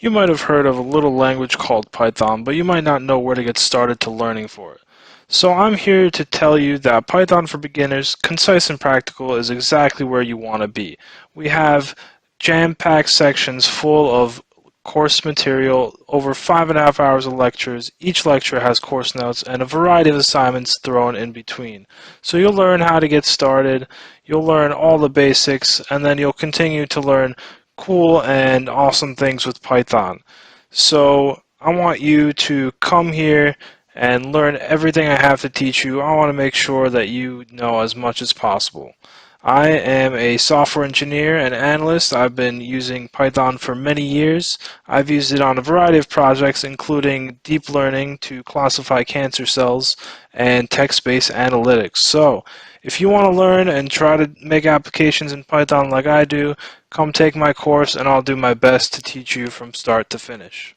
You might have heard of a little language called Python, but you might not know where to get started to learning for it. So I'm here to tell you that Python for Beginners, Concise and Practical, is exactly where you want to be. We have jam-packed sections full of course material, over 5.5 hours of lectures. Each lecture has course notes and a variety of assignments thrown in between. So you'll learn how to get started, you'll learn all the basics, and then you'll continue to learn cool and awesome things with Python. So I want you to come here and learn everything I have to teach you. I want to make sure that you know as much as possible. I am a software engineer and analyst. I've been using Python for many years. I've used it on a variety of projects, including deep learning to classify cancer cells and text-based analytics. So if you want to learn and try to make applications in Python like I do, come take my course and I'll do my best to teach you from start to finish.